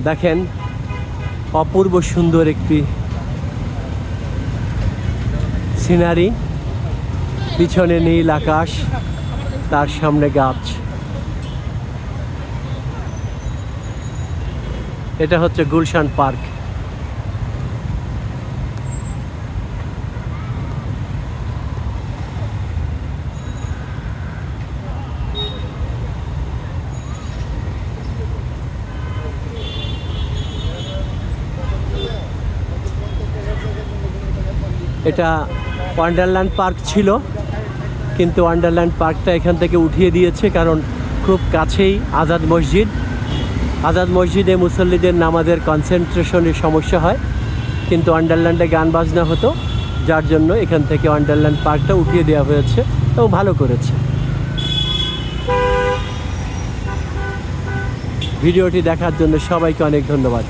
দেখেন অপূর্ব সুন্দর একটি সিনারি, পিছনে নীল আকাশ, তার সামনে গাছ। এটা হচ্ছে গুলশান পার্ক। এটা ওয়ান্ডারল্যান্ড পার্ক ছিল, কিন্তু ওয়ান্ডারল্যান্ড পার্কটা এখান থেকে উঠিয়ে দিয়েছে, কারণ খুব কাছেই আজাদ মসজিদ। আজাদ মসজিদে মুসল্লিদের নামাজের কনসেন্ট্রেশনের সমস্যা হয়, কিন্তু ওয়ান্ডারল্যান্ডে গান বাজনা হতো, যার জন্য এখান থেকে ওয়ান্ডারল্যান্ড পার্কটা উঠিয়ে দেওয়া হয়েছে এবং ভালো করেছে। ভিডিওটি দেখার জন্য সবাইকে অনেক ধন্যবাদ।